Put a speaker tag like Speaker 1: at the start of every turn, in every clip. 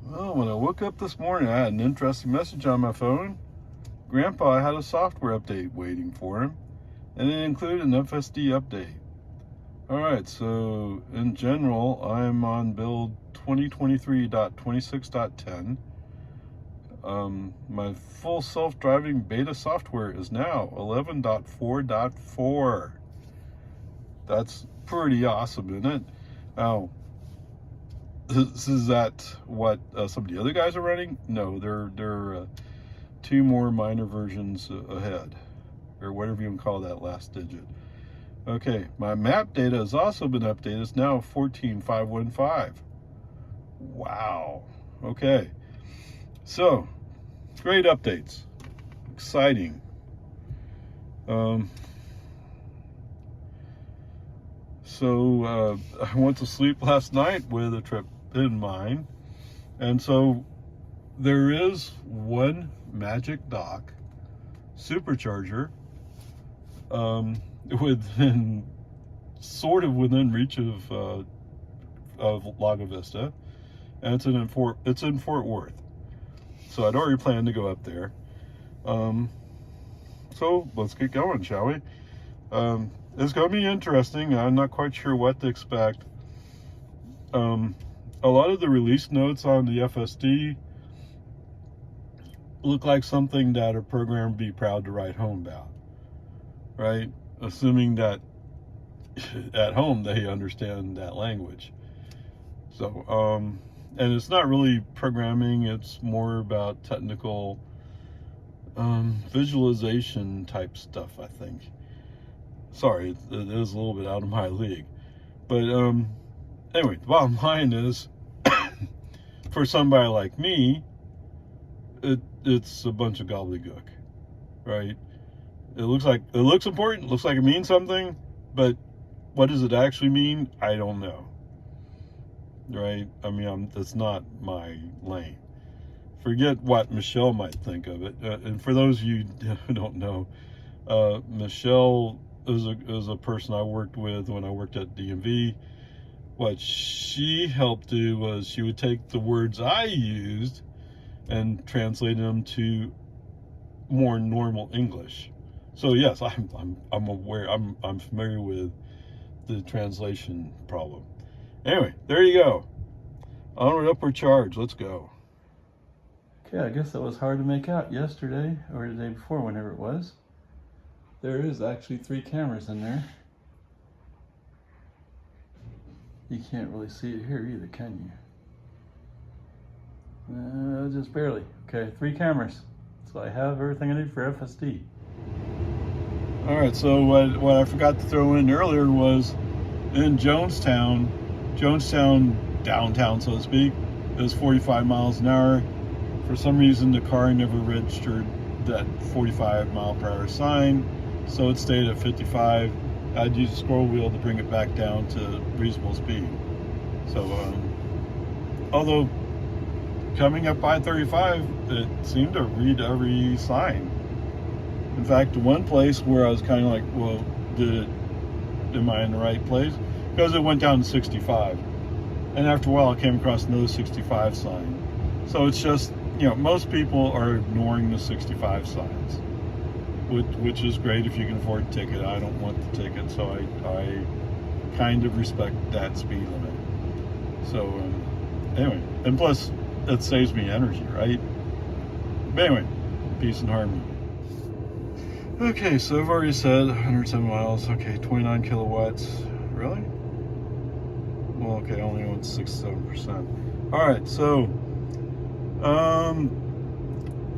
Speaker 1: Well, when I woke up this morning, I had an interesting message on my phone. Grandpa had a software update waiting for him, and it included an FSD update. Alright, so in general, I'm on build 2023.26.10. My full self-driving beta software is now 11.4.4. That's pretty awesome, isn't it? Now, is that what some of the other guys are running? No, they're two more minor versions ahead, or whatever you can call that last digit. Okay, my map data has also been updated. It's now 14.515. Wow. Okay, so great updates, exciting. So I went to sleep last night with a trip in mind, and so there is one Magic Dock supercharger within reach of Lago Vista, and it's in Fort Worth. So I'd already planned to go up there. So let's get going, shall we? It's going to be interesting. I'm not quite sure what to expect. A lot of the release notes on the FSD look like something that a program would be proud to write home about, right? Assuming that at home they understand that language. So, and it's not really programming, it's more about technical visualization type stuff, I think. Sorry, it is a little bit out of my league. But anyway, the bottom line is, for somebody like me, it's a bunch of gobbledygook, right? It looks important, looks like it means something, but what does it actually mean? I don't know, right? I mean, that's not my lane. Forget what Michelle might think of it. And for those of you who don't know, Michelle is a person I worked with when I worked at DMV. What she helped do was she would take the words I used and translate them to more normal English. So yes, I'm aware, I'm familiar with the translation problem. Anyway, there you go. Onward, upward charge. Let's go. Okay, I guess that was hard to make out yesterday or the day before, whenever it was. There is actually 3 cameras in there. You can't really see it here either, can you? Just barely. Okay, 3 cameras. So I have everything I need for FSD. Alright, so what I forgot to throw in earlier was in Jonestown downtown, so to speak, is 45 miles an hour. For some reason, the car never registered that 45 mile per hour sign, so it stayed at 55. I'd use the scroll wheel to bring it back down to reasonable speed. So, although coming up by 35, it seemed to read every sign. In fact, the one place where I was kind of like, well, am I in the right place? Because it went down to 65. And after a while, I came across another 65 sign. So it's just, most people are ignoring the 65 signs, which is great if you can afford a ticket. I don't want the ticket, so I kind of respect that speed limit. So anyway, and plus it saves me energy, right? But anyway, peace and harmony. Okay, so I've already said 107 miles. Okay, 29 kilowatts. Really? Well, okay, only went 67%. All right, so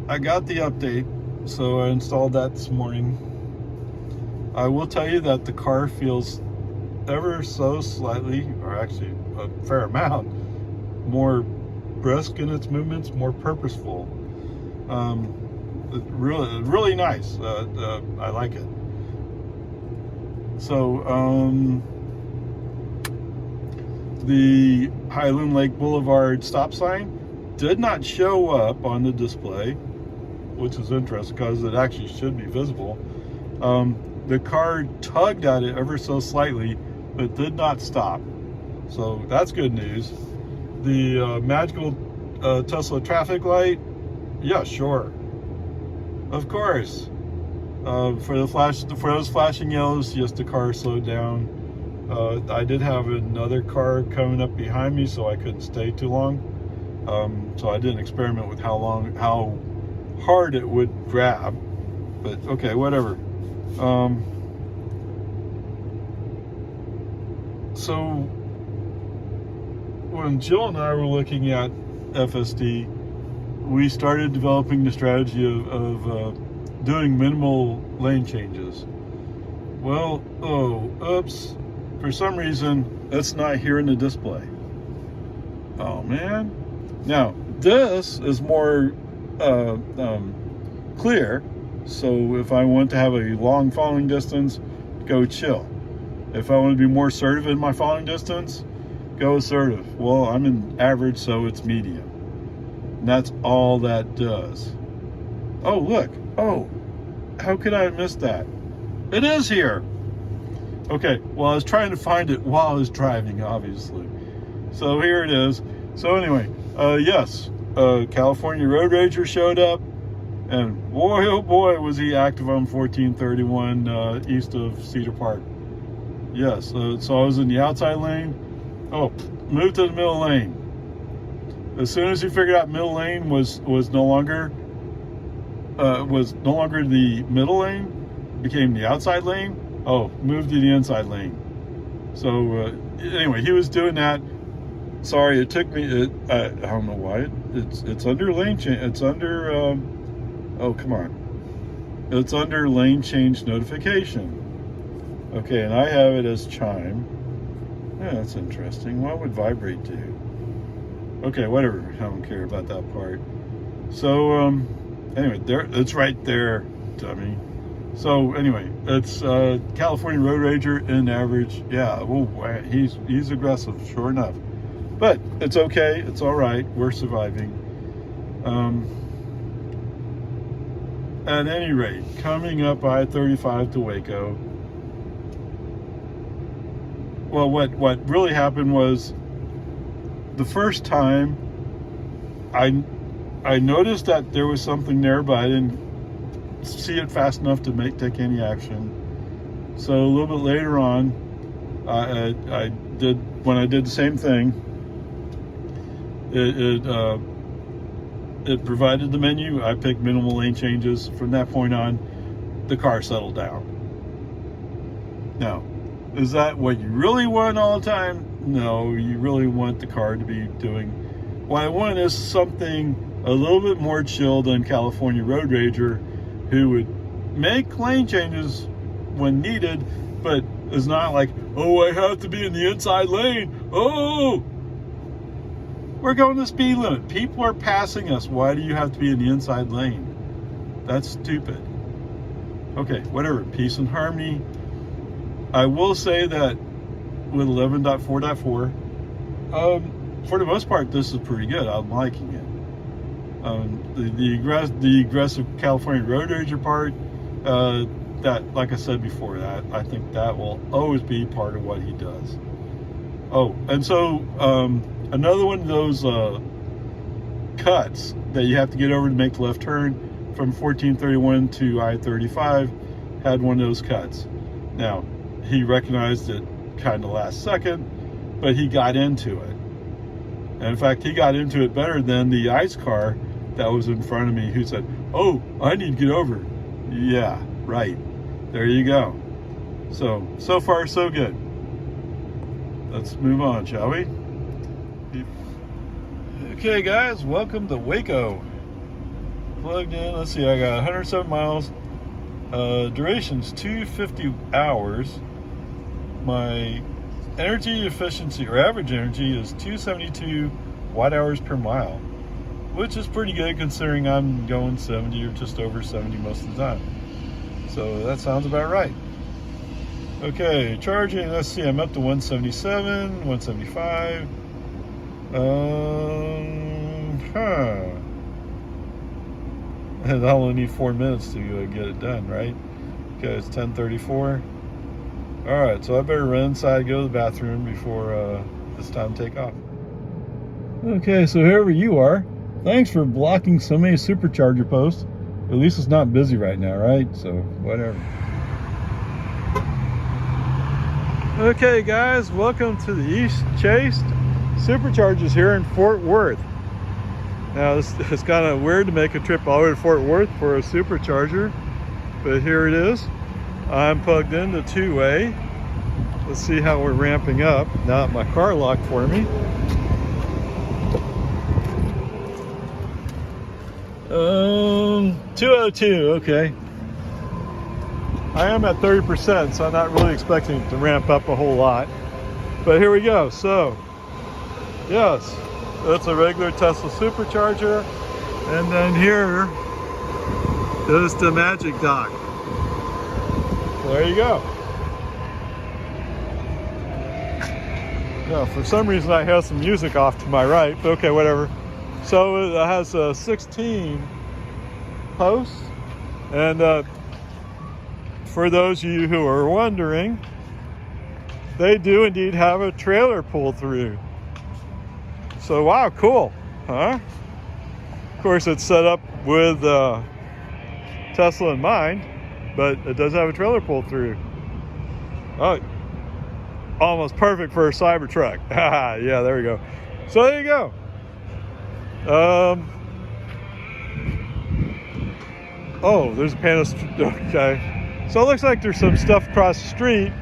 Speaker 1: I got the update, so I installed that this morning. I will tell you that the car feels ever so slightly, or actually a fair amount, more brisk in its movements, more purposeful. Really nice. I like it. So, the Highland Lake Boulevard stop sign did not show up on the display, which is interesting because it actually should be visible. The car tugged at it ever so slightly, but did not stop. So that's good news. The magical Tesla traffic light? Yeah, sure. Of course. For those flashing yellows, yes, the car slowed down. I did have another car coming up behind me, so I couldn't stay too long. So I didn't experiment with how hard it would grab. But okay, whatever. So when Jill and I were looking at FSD, we started developing the strategy of doing minimal lane changes. Well, oops. For some reason, it's not here in the display. Oh, man. Now, this is more clear. So if I want to have a long following distance, go chill. If I want to be more assertive in my following distance, go assertive. Well, I'm in average, so it's medium. And that's all that does. Oh, look. Oh, how could I have missed that? It is here. Okay, well, I was trying to find it while I was driving, obviously. So here it is. So anyway, yes, California Road Rager showed up, and boy, oh boy, was he active on 1431 east of Cedar Park. Yes, so I was in the outside lane. Oh, moved to the middle lane. As soon as he figured out middle lane was no longer the middle lane, became the outside lane. Oh, moved to the inside lane. So anyway, he was doing that. Sorry, it took me. I don't know why. It's under lane change. It's under. Oh, come on. It's under lane change notification. Okay, and I have it as chime. Yeah, that's interesting. What would vibrate do? Okay, whatever. I don't care about that part. So anyway, it's right there, dummy. So anyway, it's California Road Rager in average. Yeah, he's aggressive, sure enough. But it's okay. It's all right. We're surviving. At any rate, coming up I-35 to Waco. Well, what really happened was the first time I noticed that there was something there, but I didn't see it fast enough to take any action. So a little bit later on, when I did the same thing, it provided the menu. I picked minimal lane changes. From that point on, the car settled down. Now, is that what you really want all the time? No, you really want the car to be doing. What I want is something a little bit more chill than California Road Rager, who would make lane changes when needed, but is not like, oh, I have to be in the inside lane. Oh, we're going the speed limit. People are passing us. Why do you have to be in the inside lane? That's stupid. Okay, whatever. Peace and harmony. I will say that with 11.4.4, for the most part, this is pretty good. I'm liking it. The aggressive California Road Rager part, that, like I said before, that I think that will always be part of what he does. Oh, and so another one of those cuts that you have to get over to make the left turn from 1431 to I-35 had one of those cuts. Now, he recognized it kind of last second, but he got into it. And in fact, he got into it better than the ICE car that was in front of me, who said, oh, I need to get over. Yeah, right. There you go. So far, so good. Let's move on, shall we? Okay, guys, welcome to Waco. Plugged in, let's see, I got 107 miles. Duration's 250 hours. My energy efficiency, or average energy, is 272 watt hours per mile, which is pretty good considering I'm going 70 or just over 70 most of the time. So that sounds about right. Okay, charging, let's see, I'm up to 177, 175. And I'll only need 4 minutes to get it done, right? Okay, it's 10:34. Alright, so I better run inside, go to the bathroom before it's time to take off. Okay, so whoever you are, thanks for blocking so many supercharger posts. At least it's not busy right now, right? So, whatever. Okay, guys, welcome to the EastChase Superchargers here in Fort Worth. Now, it's kind of weird to make a trip all the way to Fort Worth for a supercharger, but here it is. I'm plugged in the two-way. Let's see how we're ramping up. Now that my car locked for me. 202, okay. I am at 30%, so I'm not really expecting it to ramp up a whole lot. But here we go. So, yes, that's a regular Tesla supercharger. And then here is the magic dock. There you go. Now, for some reason I have some music off to my right, but okay, whatever. So it has 16 posts, and for those of you who are wondering, they do indeed have a trailer pull through. So wow, cool, huh? Of course, it's set up with Tesla in mind, but it does have a trailer pull through. Oh, almost perfect for a Cybertruck. Yeah, there we go. So there you go. Oh, there's a panel. Okay. So it looks like there's some stuff across the street.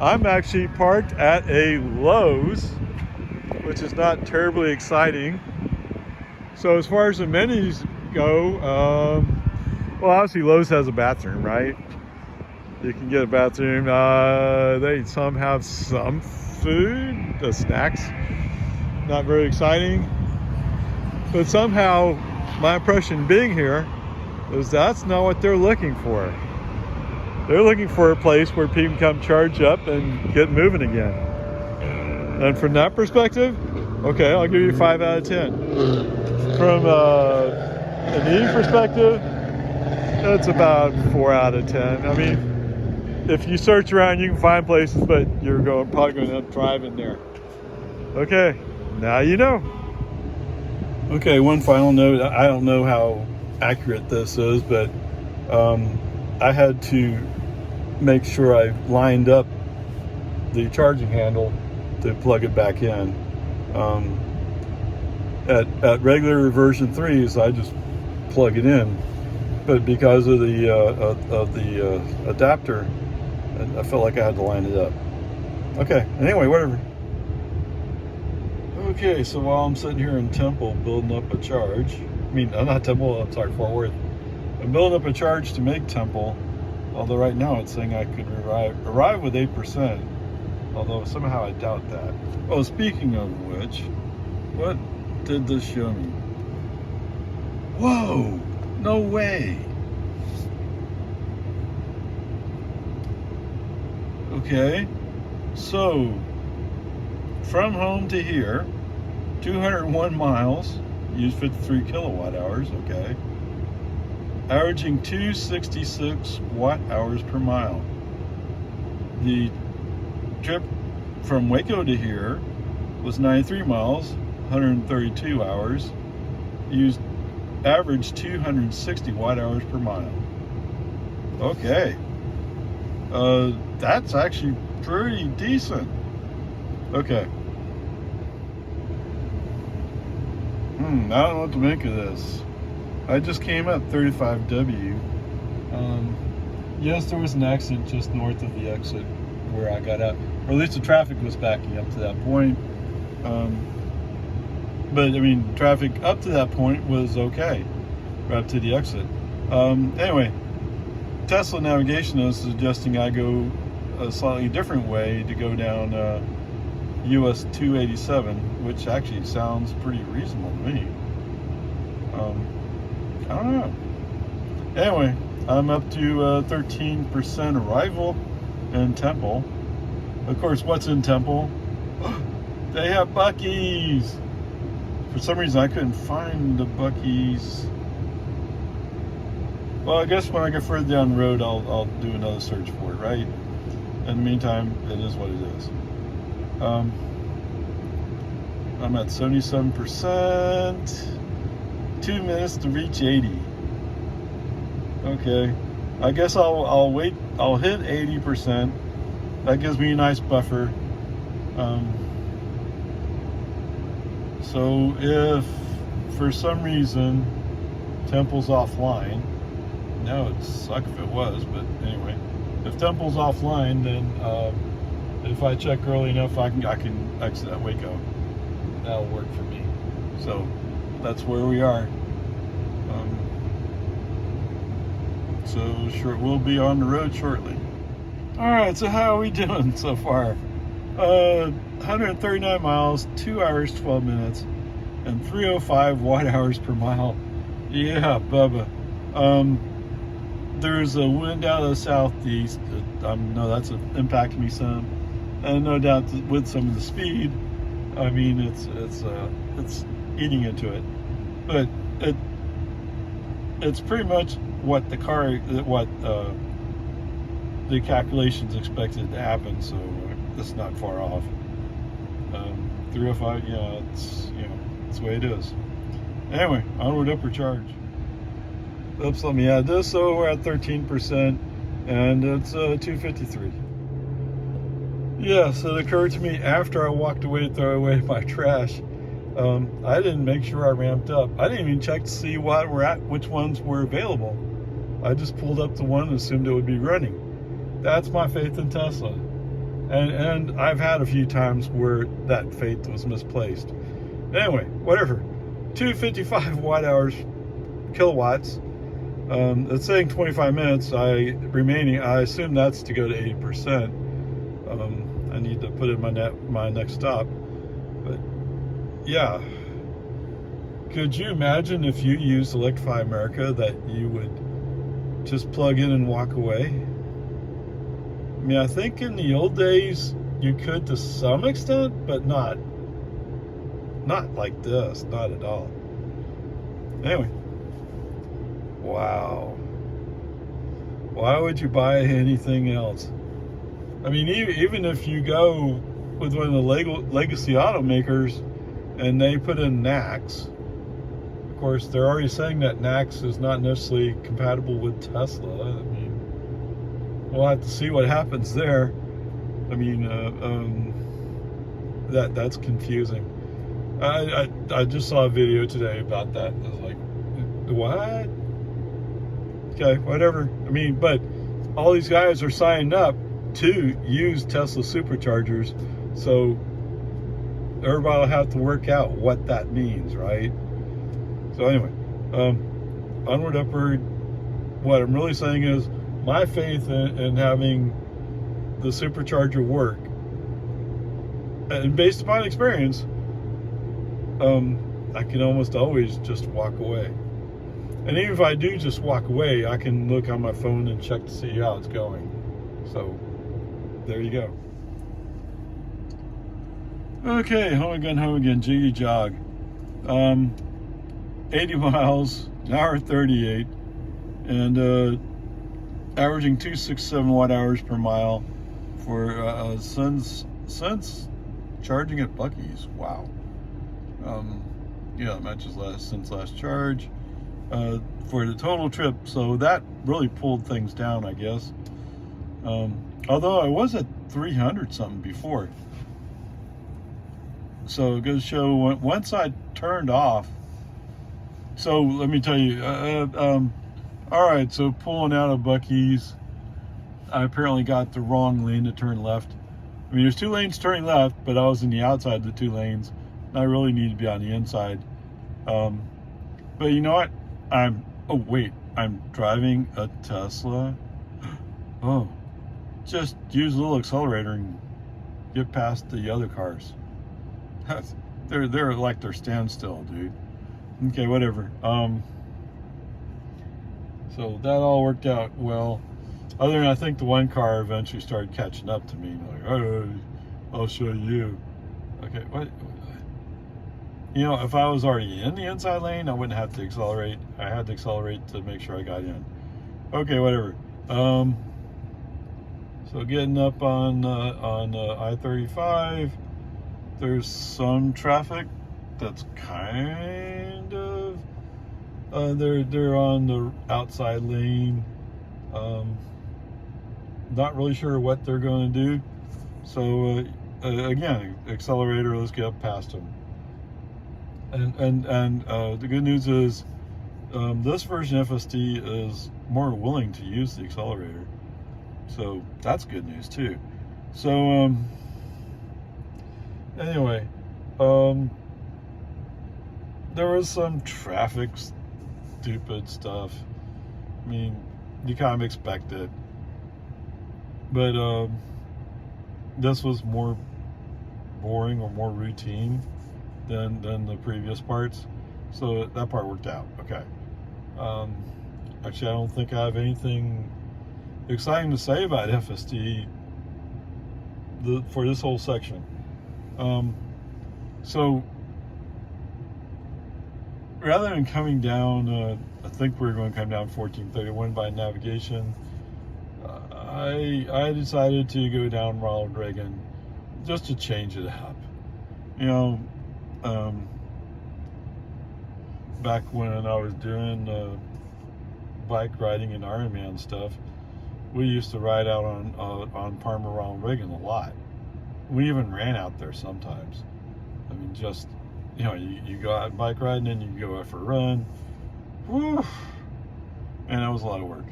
Speaker 1: I'm actually parked at a Lowe's, which is not terribly exciting. So as far as amenities go, well, obviously Lowe's has a bathroom, right? You can get a bathroom. They some have some food, snacks. Not very exciting. But somehow, my impression being here is that's not what they're looking for. They're looking for a place where people can come charge up and get moving again. And from that perspective, okay, I'll give you 5 out of 10. From an eating perspective, that's about 4 out of 10. I mean, if you search around, you can find places, but you're probably going to end up driving there. Okay, now you know. Okay, one final note. I don't know how accurate this is, but I had to make sure I lined up the charging handle to plug it back in. At regular version 3s, I just plug it in, but because of the adapter, I felt like I had to line it up. Okay, anyway, whatever. Okay, so while I'm sitting here in Temple building up a charge, not Temple, I'm sorry, Fort Worth. I'm building up a charge to make Temple, although right now it's saying I could arrive with 8%, although somehow I doubt that. Oh, speaking of which, what did this show me? Whoa, no way. Okay, so from home to here, 201 miles, use 53 kilowatt hours, okay. Averaging 266 watt hours per mile. The trip from Waco to here was 93 miles, 132 hours, used average 260 watt hours per mile. Okay. That's actually pretty decent. Okay. I don't know what to make of this. I just came at 35W. Yes, there was an accident just north of the exit where I got out, or at least the traffic was backing up to that point. But I mean, traffic up to that point was okay, right up to the exit. Anyway, Tesla navigation is suggesting I go a slightly different way to go down US 287, which actually sounds pretty reasonable to me. I don't know. Anyway, I'm up to 13% arrival in Temple. Of course, what's in Temple? They have Buc-ee's. For some reason, I couldn't find the Buc-ee's. Well, I guess when I get further down the road, I'll do another search for it, right? In the meantime, it is what it is. I'm at 77%. 2 minutes to reach 80. Okay, I guess I'll wait. I'll hit 80%. That gives me a nice buffer. So if for some reason Temple's offline, no, it'd suck if it was, but anyway, if Temple's offline, then if I check early enough, I can exit at Waco. That'll work for me. So that's where we are. So sure, we'll be on the road shortly. All right, so how are we doing so far? 139 miles, 2 hours, 12 minutes, and 305 watt-hours per mile. Yeah, Bubba. There's a wind out of the southeast. I know that's impacting me some, and no doubt with some of the speed. I mean, it's eating into it, but it's pretty much what the calculations expected to happen. So it's not far off. 305, yeah, it's it's the way it is. Anyway, onward, upward charge. Oops, let me add this. So we're at 13%, and it's 253. Yeah, so it occurred to me after I walked away to throw away my trash, I didn't make sure I ramped up. I didn't even check to see which ones were available. I just pulled up the one and assumed it would be running. That's my faith in Tesla. And I've had a few times where that faith was misplaced. Anyway, whatever. 255 watt-hours, kilowatts. It's saying 25 minutes. I assume that's to go to 80%. I need to put in my next stop. But yeah, could you imagine if you used Electrify America that you would just plug in and walk away? I mean, I think in the old days you could to some extent, but not like this, not at all. Anyway, wow. Why would you buy anything else? I mean, even if you go with one of the legacy automakers and they put in NACS, of course, they're already saying that NACS is not necessarily compatible with Tesla. I mean, we'll have to see what happens there. I mean, that's confusing. I just saw a video today about that. I was like, what? Okay, whatever. I mean, but all these guys are signing up to use Tesla superchargers, so everybody will have to work out what that means, right? So anyway, onward, upward. What I'm really saying is my faith in having the supercharger work, and based upon experience, I can almost always just walk away. And even if I do just walk away, I can look on my phone and check to see how it's going. So there you go. Okay, home again, jiggy jog. 80 miles, an hour 38, and averaging 267 watt-hours per mile for since charging at Buc-ee's. Wow. Yeah, it matches since last charge. For the total trip, so that really pulled things down, I guess. Although I was at 300 something before. So it goes to show once I turned off. So let me tell you, all right, so pulling out of Buc-ee's, I apparently got the wrong lane to turn left. I mean, there's 2 lanes turning left, but I was in the outside of the 2 lanes. And I really need to be on the inside. But you know what? I'm driving a Tesla. Oh, just use a little accelerator and get past the other cars. They're like they're standstill, dude. Okay, whatever. So that all worked out well. Other than I think the one car eventually started catching up to me. Like, oh, I'll show you. Okay, what? You know, if I was already in the inside lane, I wouldn't have to accelerate. I had to accelerate to make sure I got in. Okay, whatever. So getting up on I-35, There's some traffic that's kind of they're on the outside lane. Not really sure what they're going to do. So again, accelerator. Let's get up past them. And the good news is this version of FSD is more willing to use the accelerator. So that's good news too. So anyway, there was some traffic stupid stuff. I mean, you kind of expect it, but this was more boring or more routine than the previous parts, so that part worked out okay. Actually, I don't think I have anything exciting to say about FSD for this whole section. So rather than coming down, I think we're going to come down 1431 by navigation. I decided to go down Ronald Reagan just to change it up. You know, back when I was doing bike riding and Ironman stuff, we used to ride out on Parma Ronald Reagan a lot. We even ran out there sometimes. I mean, just, you know, you go out bike riding and you go out for a run. Whew. And that was a lot of work.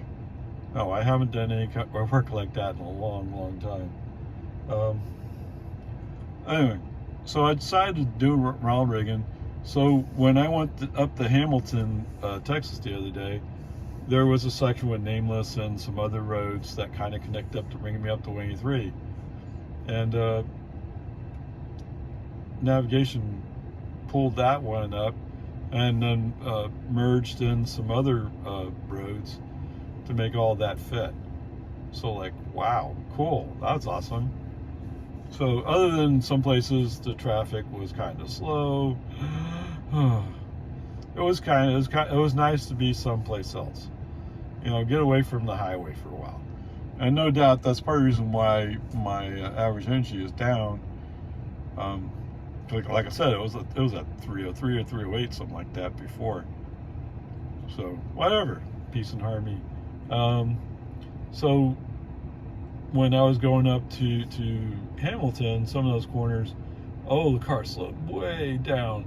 Speaker 1: No, I haven't done any work like that in a long time. Anyway, so I decided to do Ronald Reagan. So when I went up to Hamilton, Texas the other day, there was a section with Nameless and some other roads that kind of connect up to bringing me up to 183. And navigation pulled that one up and then merged in some other roads to make all that fit. So like, wow, cool, that's awesome. So other than some places the traffic was kind of slow, it was nice to be someplace else. You know, get away from the highway for a while. And no doubt that's part of the reason why my average energy is down. Like I said, it was at 303 or 308, something like that before. So whatever, peace and harmony. So when I was going up to Hamilton, some of those corners, oh, the car slowed way down.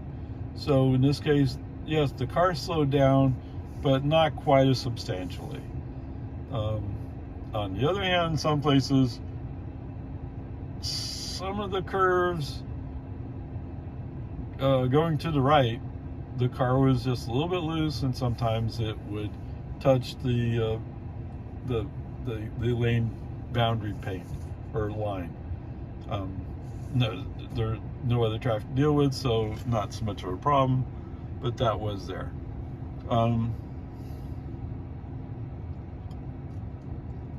Speaker 1: So in this case, yes, the car slowed down, but not quite as substantially. On the other hand, some places, some of the curves going to the right, the car was just a little bit loose, and sometimes it would touch the lane boundary paint or line. No, there no other traffic to deal with, so not so much of a problem, but that was there.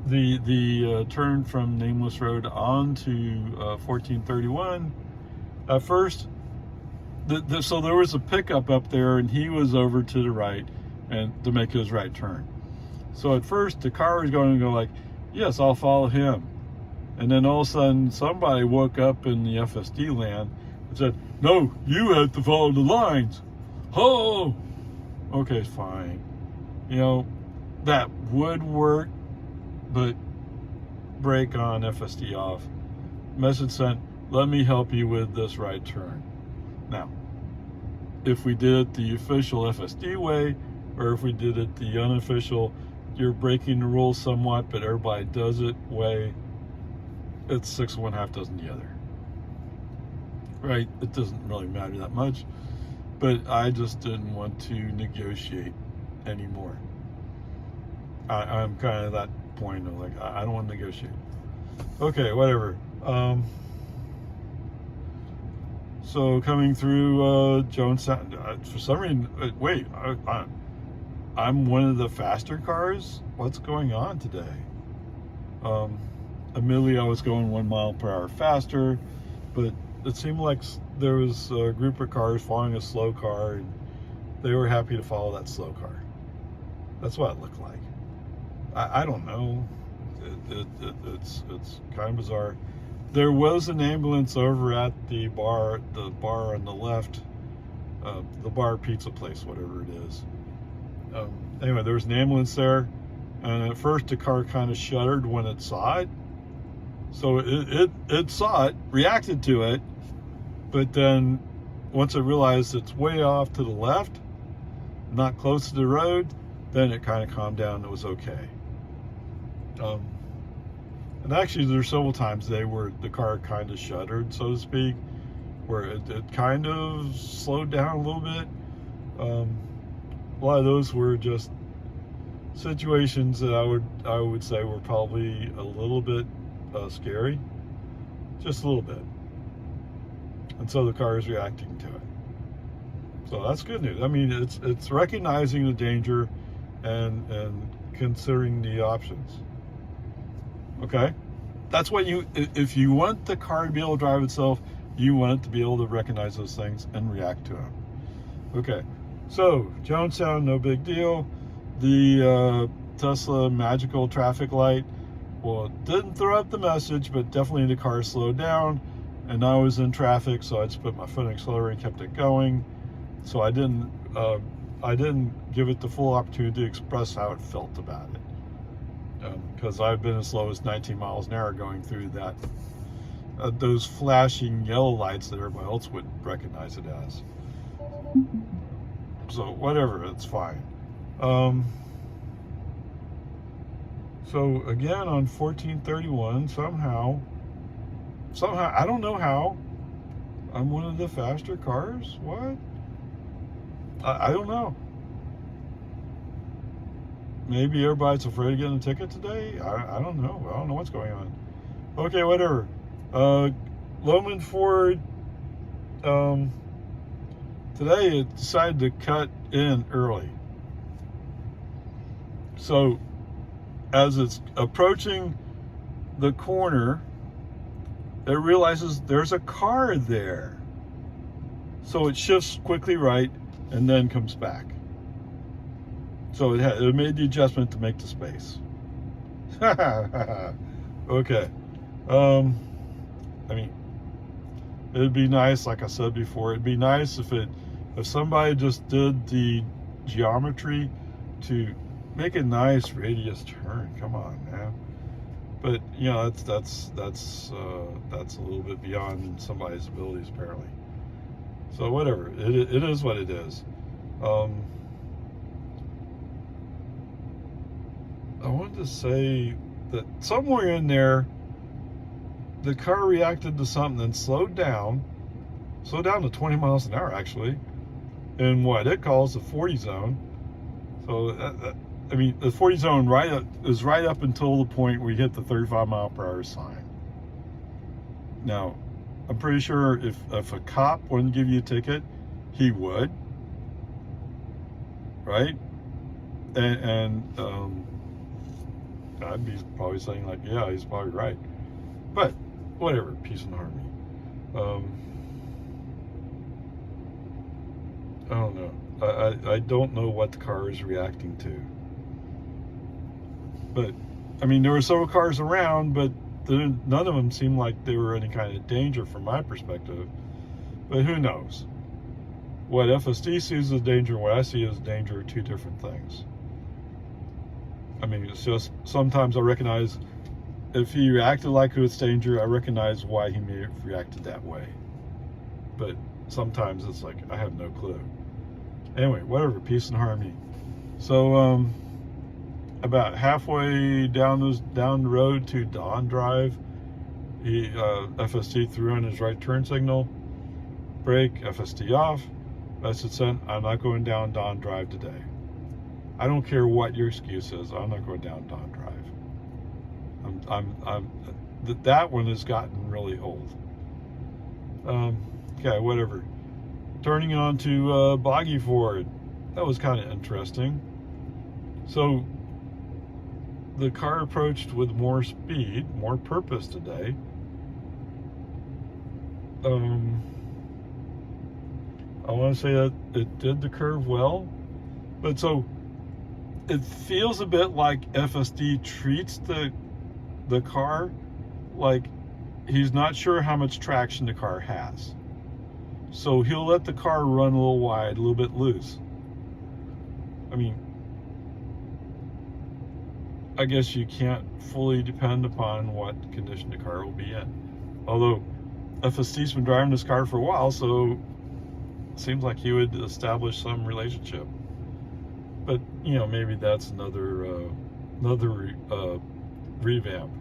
Speaker 1: The turn from Nameless Road on to 1431, at first, so there was a pickup up there, and he was over to the right and to make his right turn. So at first, the car was going to go like, yes, I'll follow him. And then all of a sudden, somebody woke up in the FSD land and said, no, you have to follow the lines. Oh, okay, fine. You know, that would work, but brake on, FSD off. Message sent, let me help you with this right turn. Now, if we did it the official FSD way, or if we did it the unofficial, you're breaking the rules somewhat, but everybody does it way, it's 6 of one, half dozen the other. Right? It doesn't really matter that much, but I just didn't want to negotiate anymore. I'm kind of that point of like, I don't want to negotiate. Okay, whatever. So coming through Jonestown, for some reason, wait, I'm one of the faster cars? What's going on today? Admittedly, I was going 1 mile per hour faster, but it seemed like there was a group of cars following a slow car, and they were happy to follow that slow car. That's what it looked like. I don't know. It's kind of bizarre. there was an ambulance over at the bar on the left, the bar pizza place, whatever it is. Anyway, there was an ambulance there, and at first the car kind of shuddered when it saw it. So it saw it, reacted to it, but then once it realized it's way off to the left, not close to the road, then it kind of calmed down and it was okay. And actually there's several times today where the car kind of shuddered, so to speak, where it kind of slowed down a little bit. A lot of those were just situations that I would say were probably a little bit scary, just a little bit, and so the car is reacting to it. So that's good news. I mean, it's recognizing the danger and considering the options. Okay, that's what if you want the car to be able to drive itself, you want it to be able to recognize those things and react to them. Okay, so Jonestown, no big deal. The Tesla magical traffic light, well, it didn't throw up the message, but definitely the car slowed down, and I was in traffic, so I just put my foot on the accelerator and kept it going. So I didn't give it the full opportunity to express how it felt about it, because I've been as slow as 19 miles an hour going through that those flashing yellow lights that everybody else would recognize it as. So whatever, it's fine. So again, on 1431, somehow, I don't know how, I'm one of the faster cars. What? I don't know. Maybe everybody's afraid of getting a ticket today. I don't know. I don't know what's going on. Okay, whatever. Loman Ford, today it decided to cut in early. So as it's approaching the corner, it realizes there's a car there. So it shifts quickly right and then comes back. So it made the adjustment to make the space. Okay. I mean, it'd be nice, like I said before, it'd be nice if somebody just did the geometry to make a nice radius turn. Come on, man. But you know, that's a little bit beyond somebody's abilities, apparently. So whatever, it is what it is. I wanted to say that somewhere in there, the car reacted to something and slowed down to 20 miles an hour, actually, in what it calls the 40 zone. So, I mean, the 40 zone is right up until the point where you hit the 35 mile per hour sign. Now, I'm pretty sure if a cop wouldn't give you a ticket, he would, right? And I'd be probably saying like, yeah, he's probably right. But whatever, peace and harmony. I don't know. I don't know what the car is reacting to. But, I mean, there were several cars around, but none of them seemed like they were any kind of danger from my perspective. But who knows? What FSD sees as danger and what I see as danger are two different things. I mean, it's just sometimes I recognize if he reacted like it was danger, I recognize why he may have reacted that way. But sometimes it's like, I have no clue. Anyway, whatever, peace and harmony. So, about halfway down the road to Don Drive, FSD threw on his right turn signal, brake, FSD off. I said, I'm not going down Don Drive today. I don't care what your excuse is. I'm not going down Don Drive. That one has gotten really old. Okay, whatever. Turning on to Boggy Ford. That was kind of interesting. So the car approached with more speed, more purpose today. I want to say that it did the curve well, but so it feels a bit like FSD treats the car like he's not sure how much traction the car has. So he'll let the car run a little wide, a little bit loose. I mean, I guess you can't fully depend upon what condition the car will be in. Although FSD's been driving this car for a while, so it seems like he would establish some relationship. But, you know, maybe that's another revamp.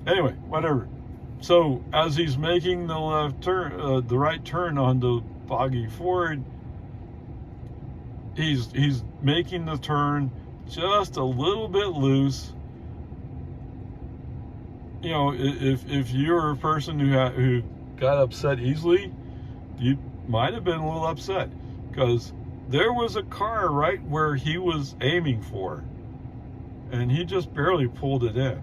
Speaker 1: Anyway, whatever. So as he's making the left turn, the right turn onto Boggy Ford, he's making the turn just a little bit loose. You know, if you're a person who got upset easily, you might have been a little upset, because there was a car right where he was aiming for, and he just barely pulled it in.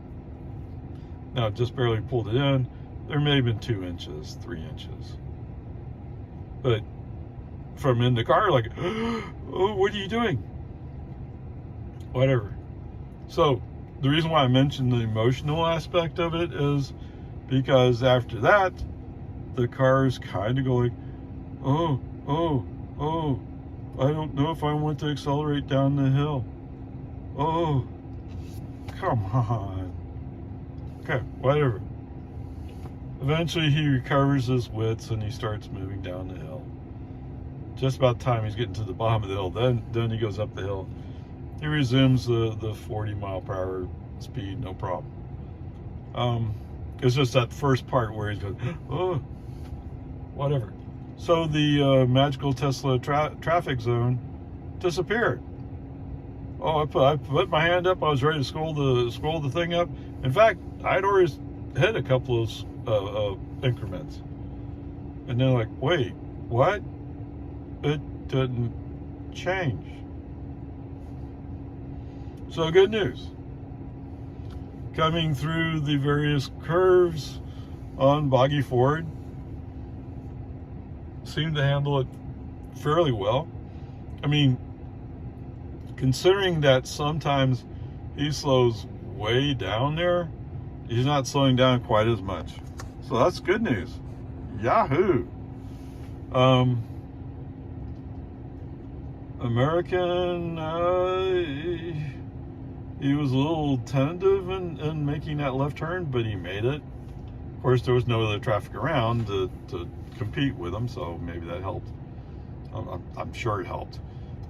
Speaker 1: Now, just barely pulled it in. There may have been 2 inches, 3 inches. But from in the car, like, oh, what are you doing? Whatever. So the reason why I mentioned the emotional aspect of it is because after that, the car is kind of going, oh, I don't know if I want to accelerate down the hill. Oh, come on. Okay, whatever. Eventually he recovers his wits and he starts moving down the hill. Just about the time he's getting to the bottom of the hill, then he goes up the hill. He resumes the 40 mile per hour speed, no problem. It's just that first part where he's going, oh, whatever. So the magical Tesla traffic zone disappeared. Oh, I put my hand up. I was ready to scroll the thing up. In fact, I'd already hit a couple of increments, and then like, wait, what? It didn't change. So good news. Coming through the various curves on Boggy Ford, seemed to handle it fairly well. I mean, considering that sometimes he slows way down there, he's not slowing down quite as much. So that's good news. Yahoo! American, he was a little tentative in making that left turn, but he made it. Of course, there was no other traffic around to compete with him, so maybe that helped. I'm sure it helped.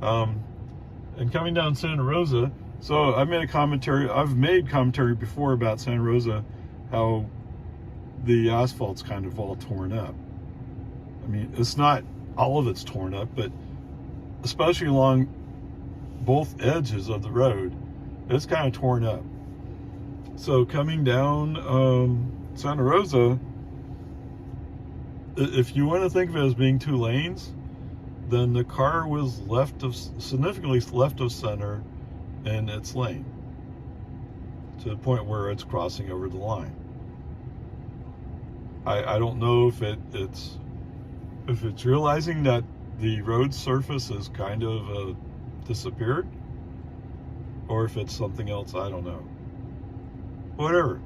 Speaker 1: And coming down Santa Rosa, so I've made commentary before about Santa Rosa, how the asphalt's kind of all torn up. I mean, it's not all of it's torn up, but especially along both edges of the road, it's kind of torn up. So coming down Santa Rosa, if you want to think of it as being 2 lanes, then the car was significantly left of center in its lane, to the point where it's crossing over the line. I don't know if it's realizing that the road surface is kind of disappeared, or if it's something else. I don't know. Whatever.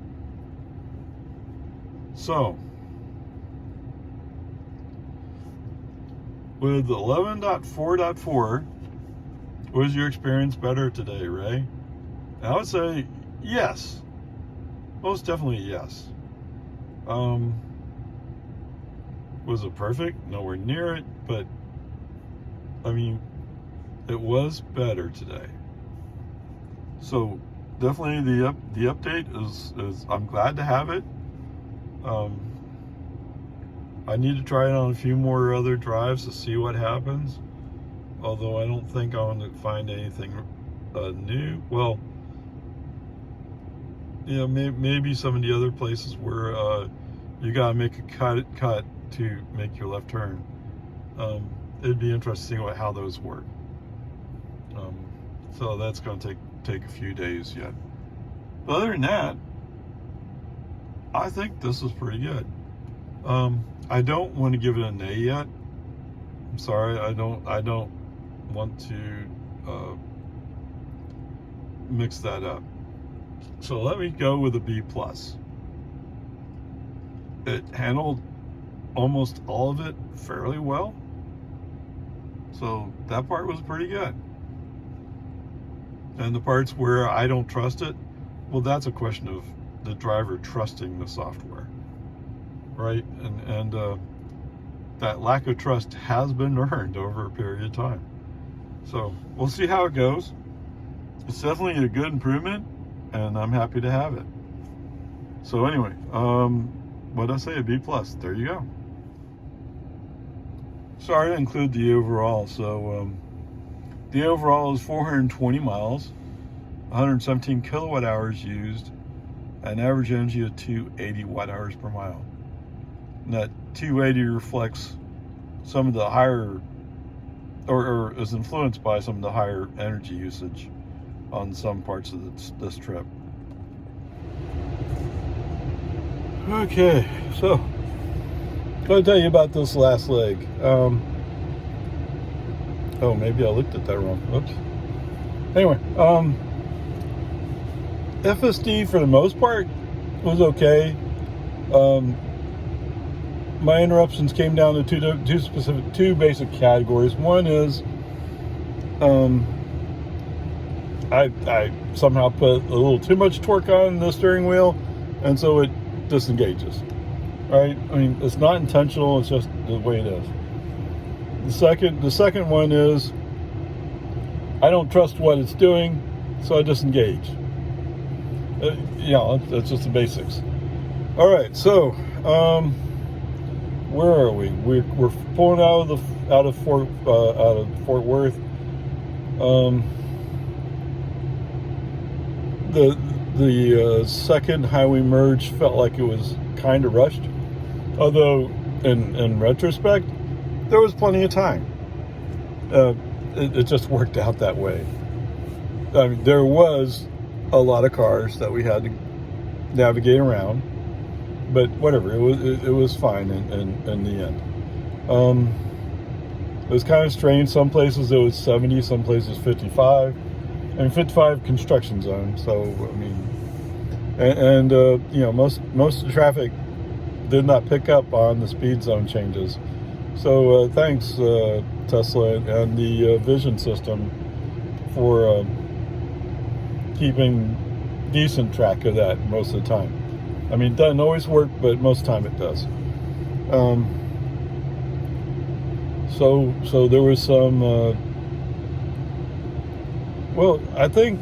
Speaker 1: So with 11.4.4, was your experience better today, Ray? I would say yes. Most definitely yes. Was it perfect? Nowhere near it, but I mean, it was better today. So definitely the update is I'm glad to have it. I need to try it on a few more other drives to see what happens. Although I don't think I'm going to find anything new. Well, yeah, maybe some of the other places where you gotta make a cut to make your left turn. It'd be interesting to see how those work. So that's going to take a few days yet. But other than that, I think this is pretty good. I don't want to give it an A yet. I'm sorry, I don't want to mix that up. So let me go with a B+. it handled almost all of it fairly well. So that part was pretty good. And the parts where I don't trust it, well, that's a question of the driver trusting the software, right? And that lack of trust has been earned over a period of time. So we'll see how it goes. It's definitely a good improvement, and I'm happy to have it. So anyway, what did I say? A B+. There you go. Sorry to include the overall. So the overall is 420 miles, 117 kilowatt hours used, an average energy of 280 watt hours per mile. And that 280 reflects some of the higher, or is influenced by some of the higher energy usage on some parts of this trip. Okay, so I'm going to tell you about this last leg. Oh, maybe I looked at that wrong. Oops. Anyway, FSD for the most part was okay. My interruptions came down to two basic categories. One is I somehow put a little too much torque on the steering wheel, and so it disengages. Right? I mean, it's not intentional. It's just the way it is. The second one is I don't trust what it's doing, so I disengage. That's just the basics. All right, so where are we? We're pulling out of Fort Worth. The second highway merge felt like it was kind of rushed, although in retrospect there was plenty of time. It just worked out that way. I mean, there was a lot of cars that we had to navigate around, but whatever, it was fine in the end. It was kind of strange. Some places it was 70, some places 55. I mean, 55 construction zone. So I mean, most of the traffic did not pick up on the speed zone changes. So thanks Tesla and the vision system for keeping decent track of that most of the time. I mean, it doesn't always work, but most of the time it does. So there was some, I think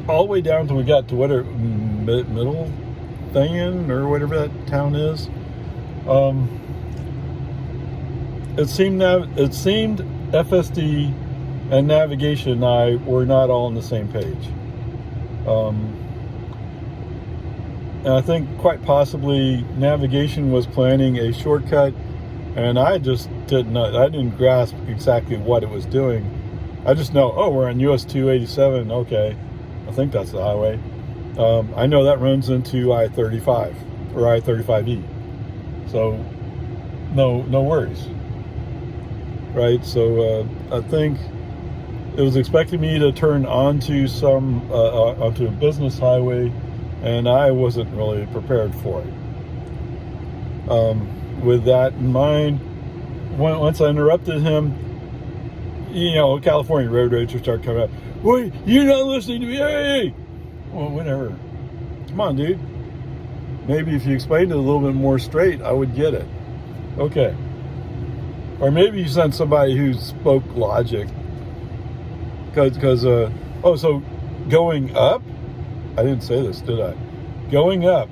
Speaker 1: all the way down till we got to whatever, Middle Thing or whatever that town is. It seemed FSD and navigation and I were not all on the same page. And I think quite possibly navigation was planning a shortcut, and I just didn't grasp exactly what it was doing. I just know, we're on US 287, okay, I think that's the highway. I know that runs into I-35 or I-35E, so no worries, right? So I think it was expecting me to turn onto onto a business highway, and I wasn't really prepared for it. With that in mind, once I interrupted him, California road rage would start coming up. Wait, you're not listening to me? Hey! Well, whatever. Come on, dude. Maybe if you explained it a little bit more straight, I would get it. Okay. Or maybe you sent somebody who spoke logic. So going up, I didn't say this, did I? Going up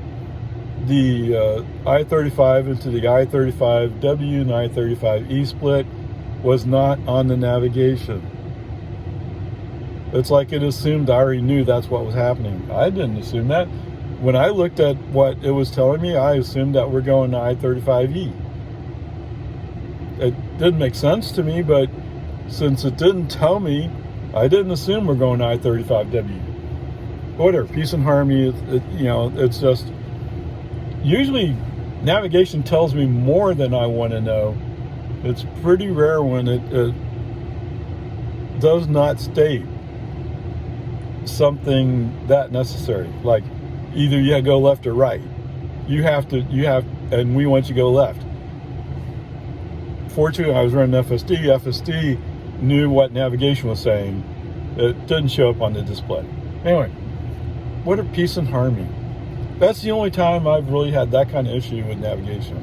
Speaker 1: the I-35 into the I-35W and I-35E split was not on the navigation. It's like it assumed I already knew that's what was happening. I didn't assume that. When I looked at what it was telling me, I assumed that we're going to I-35E. It didn't make sense to me, but since it didn't tell me, I didn't assume we're going to I-35W. Whatever, peace and harmony, it's just, usually navigation tells me more than I want to know. It's pretty rare when it does not state something that necessary, like either you go left or right. and we want you to go left. Fortunately, I was running FSD. FSD knew what navigation was saying. It didn't show up on the display. Anyway, what a peace and harmony. That's the only time I've really had that kind of issue with navigation.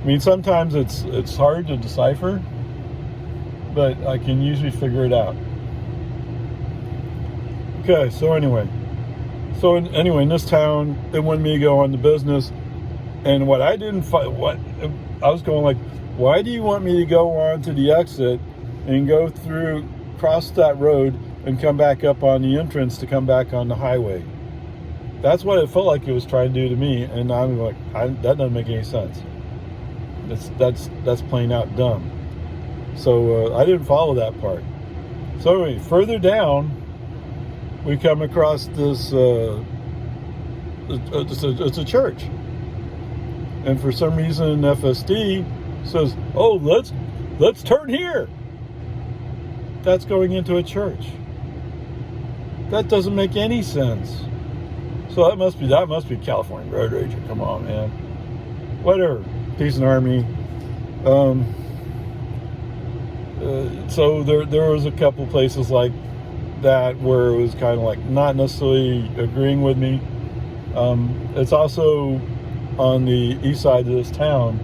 Speaker 1: I mean, sometimes it's hard to decipher, but I can usually figure it out. Okay, so anyway, in this town, they wanted me to go on the business, and what I was going like, why do you want me to go on to the exit and go through, cross that road, and come back up on the entrance to come back on the highway? That's what it felt like it was trying to do to me, and I'm like, that doesn't make any sense. That's plain out dumb. So I didn't follow that part. So anyway, further down, we come across this. It's a church, and for some reason, FSD says, "Oh, let's turn here." That's going into a church. That doesn't make any sense. So that must be California Road Rager. Come on, man. Whatever. Peace and harmony. So there was a couple places like that where it was kind of like not necessarily agreeing with me. It's also on the east side of this town.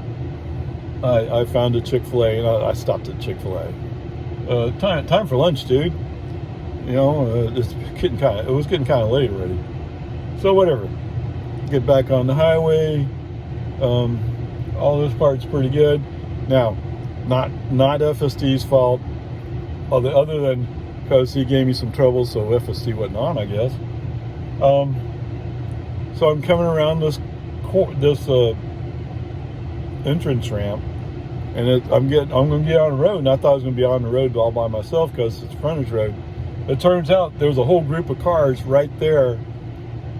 Speaker 1: I found a Chick-fil-A, and I stopped at Chick-fil-A. Time for lunch, dude. You know, it was getting kind of late already. So whatever. Get back on the highway. All this part's pretty good. Now, not FSD's fault, other than because he gave me some trouble, so FSD wasn't on, I guess. So I'm coming around this entrance ramp, and I'm going to get on the road, and I thought I was going to be on the road all by myself because it's a frontage road. It turns out there was a whole group of cars right there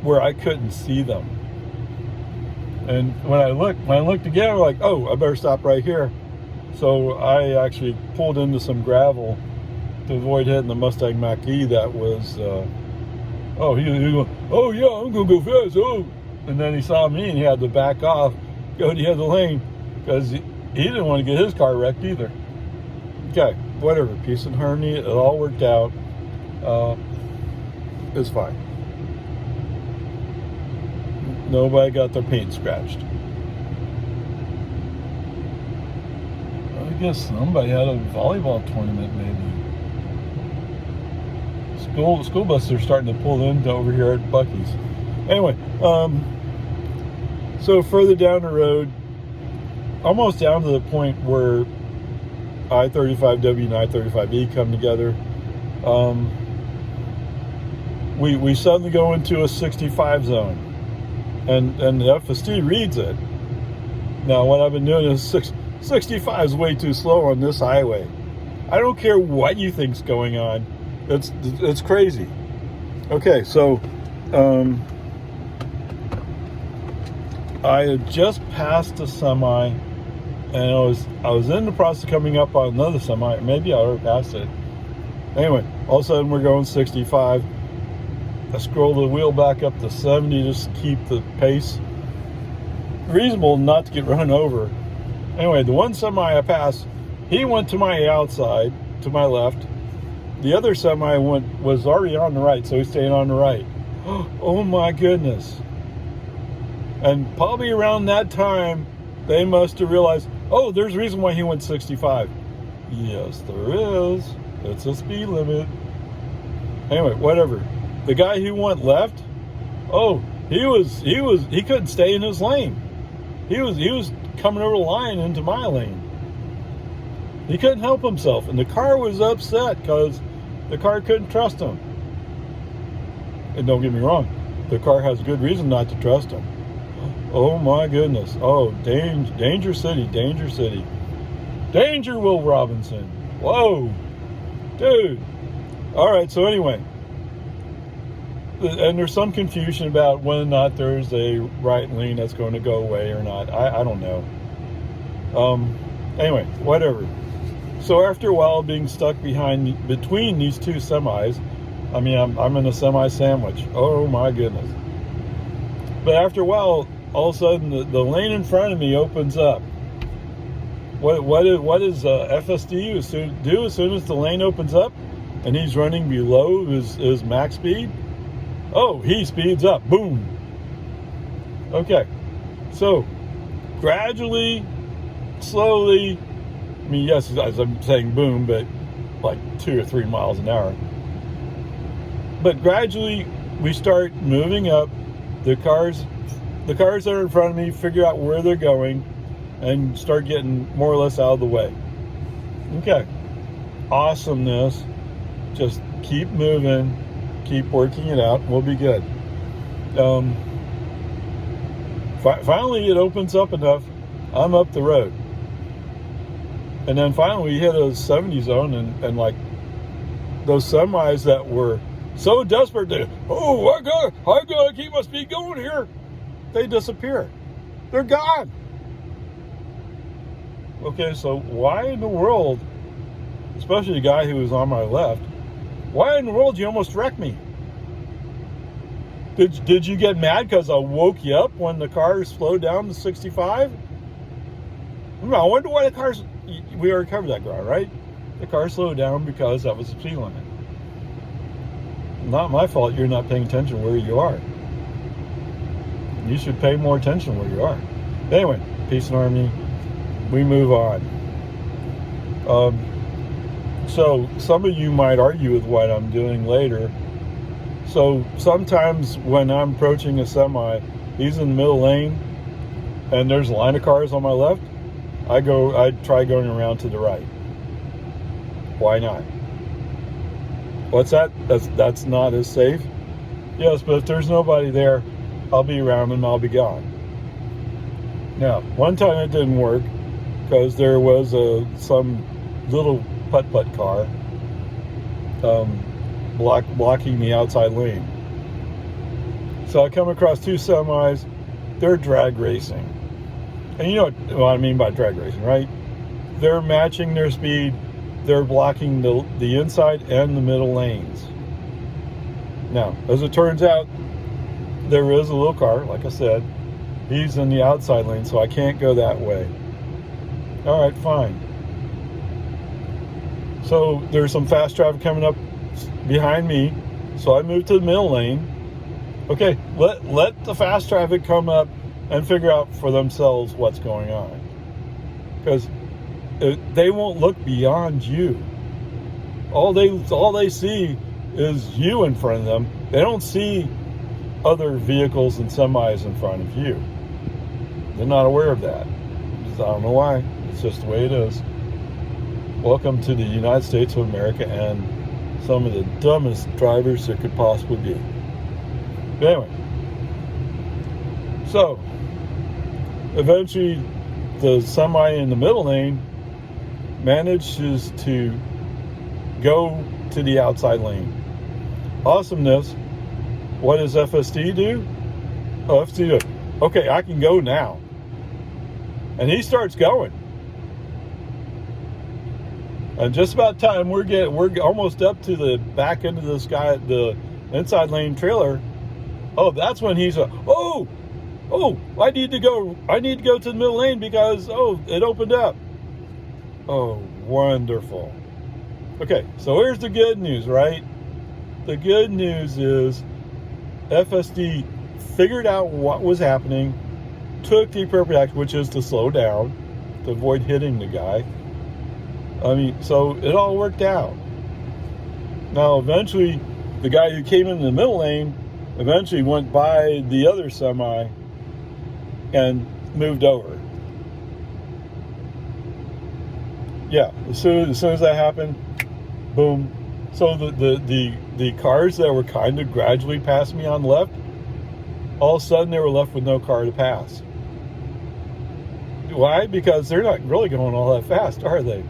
Speaker 1: where I couldn't see them. And when I looked again, I'm like, oh, I better stop right here. So I actually pulled into some gravel to avoid hitting the Mustang Mach-E that was, he was going, oh yeah, I'm going to go fast, oh. And then he saw me and he had to back off, go to the other lane, because he didn't want to get his car wrecked either. Okay, whatever, peace and harmony, it all worked out. It's fine. Nobody got their paint scratched. I guess somebody had a volleyball tournament, maybe. School buses are starting to pull into over here at Buc-ee's. Anyway, so further down the road, almost down to the point where I-35W and I-35E come together, we suddenly go into a 65 zone. And the FSD reads it. Now, what I've been doing is 65 is way too slow on this highway. I don't care what you think's going on. It's crazy. Okay, so I had just passed a semi, and I was in the process of coming up on another semi. Maybe I already passed it. Anyway, all of a sudden we're going 65. I scroll the wheel back up to 70 just to keep the pace reasonable, not to get run over. Anyway, the one semi I passed, he went to my outside, to my left. The other semi was already on the right, so he stayed on the right. Oh my goodness. And probably around that time, they must have realized, oh, there's a reason why he went 65. Yes, there is. It's a speed limit. Anyway, whatever. The guy who went left, he couldn't stay in his lane. He was coming over the line into my lane. He couldn't help himself, and the car was upset because the car couldn't trust him. And don't get me wrong, the car has good reason not to trust him. Oh my goodness. Oh, danger city, danger city. Danger, Will Robinson. Whoa, dude. All right, so anyway. And there's some confusion about whether or not there's a right lane that's going to go away or not. I don't know. Anyway, whatever. So after a while being stuck between these two semis, I'm in a semi sandwich. Oh my goodness. But after a while, all of a sudden the lane in front of me opens up. What does FSD do as soon as the lane opens up and he's running below his max speed? Oh, he speeds up. Boom. Okay. So, gradually, slowly, I mean, yes, as I'm saying boom, but like 2 or 3 miles an hour. But gradually, we start moving up. The cars that are in front of me figure out where they're going and start getting more or less out of the way. Okay. Awesomeness. Just keep moving, keep working it out, we'll be good. Finally, it opens up enough. I'm up the road. And then finally, we hit a 70 zone, and like those semis that were so desperate to, I gotta keep my speed going here, they disappear. They're gone. Okay, so why in the world, especially the guy who was on my left, why in the world you almost wrecked me? Did you get mad because I woke you up when the car slowed down to 65? I wonder why the cars, we already covered that ground, right? The car slowed down because that was the speed limit. Not my fault you're not paying attention where you are. You should pay more attention where you are. Anyway, peace and harmony. We move on. So some of you might argue with what I'm doing later. So sometimes when I'm approaching a semi, he's in the middle lane and there's a line of cars on my left, I try going around to the right. Why not? What's that? That's not as safe? Yes, but if there's nobody there, I'll be around and I'll be gone. Now, one time it didn't work because there was some little putt-putt car blocking the outside lane. So I come across 2 semis. They're drag racing. And you know what I mean by drag racing, right? They're matching their speed. They're blocking the inside and the middle lanes. Now, as it turns out, there is a little car, like I said. He's in the outside lane, so I can't go that way. All right, fine. So there's some fast traffic coming up behind me, so I move to the middle lane. Okay, let the fast traffic come up and figure out for themselves what's going on, because they won't look beyond you. All they see is you in front of them. They don't see other vehicles and semis in front of you. They're not aware of that. I don't know why. It's just the way it is. Welcome to the United States of America and some of the dumbest drivers there could possibly be. But anyway, so eventually the semi in the middle lane manages to go to the outside lane. Awesomeness. What does FSD do? Oh, FSD does. Okay, I can go now. And he starts going. And just about time we're almost up to the back end of this guy, the inside lane trailer. Oh, that's when he's I need to go to the middle lane because it opened up. Oh, wonderful. Okay, so here's the good news, right? The good news is FSD figured out what was happening, took the appropriate action, which is to slow down, to avoid hitting the guy. I mean, so it all worked out. Now, eventually, the guy who came in the middle lane eventually went by the other semi and moved over. Yeah, as soon as that happened, boom. So the cars that were kind of gradually passing me on the left, all of a sudden they were left with no car to pass. Why? Because they're not really going all that fast, are they?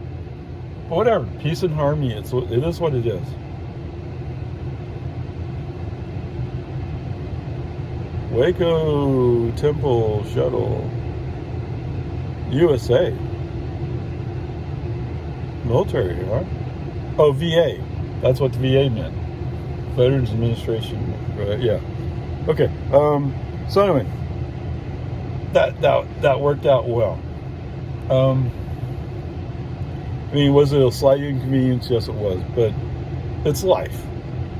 Speaker 1: But whatever, peace and harmony, it is what it is. Waco Temple Shuttle, USA. Military, huh? Oh, VA. That's what the VA meant. Veterans Administration. Yeah. Okay. So anyway, that worked out well. I mean, was it a slight inconvenience? Yes, it was, but it's life.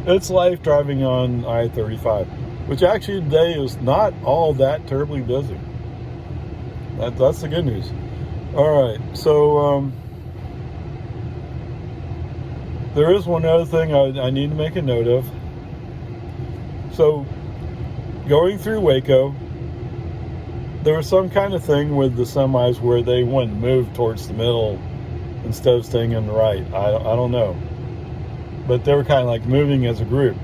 Speaker 1: It's life driving on I-35, which actually today is not all that terribly busy. That's the good news. All right, so there is one other thing I need to make a note of. So, going through Waco, there was some kind of thing with the semis where they wanted to move towards the middle instead of staying in the right. I don't know. But they were kind of like moving as a group.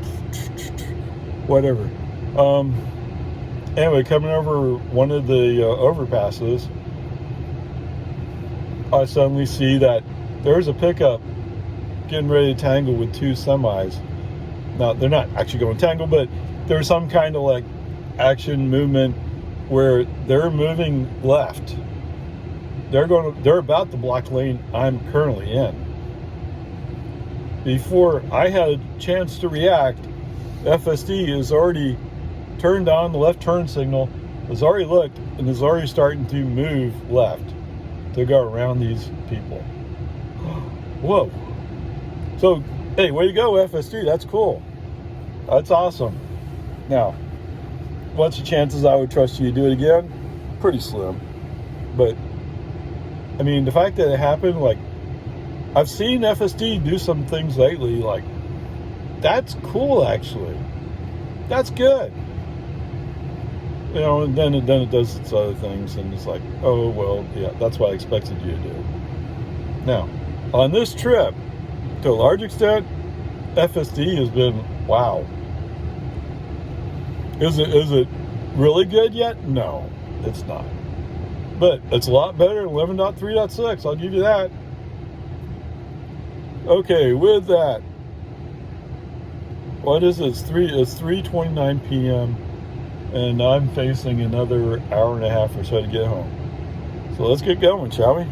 Speaker 1: Whatever. Anyway, coming over one of the overpasses, I suddenly see that there's a pickup getting ready to tangle with two semis. Now, they're not actually going to tangle, but there's some kind of like action movement where they're moving left. They're about to block the lane I'm currently in. Before I had a chance to react, FSD has already turned on the left turn signal, has already looked, and is already starting to move left to go around these people. Whoa. So, hey, way to go, FSD. That's cool. That's awesome. Now, what's the chances I would trust you to do it again? Pretty slim. But, I mean, the fact that it happened, like, I've seen FSD do some things lately, like, that's cool, actually. That's good. You know, and then it does its other things, and it's like, oh, well, yeah, that's what I expected you to do. Now, on this trip, to a large extent, FSD has been, wow. Is it really good yet? No, it's not. But it's a lot better than 11.3.6, I'll give you that. Okay, with that, what is it? It's 3:29 p.m. and I'm facing another hour and a half or so to get home. So let's get going, shall we?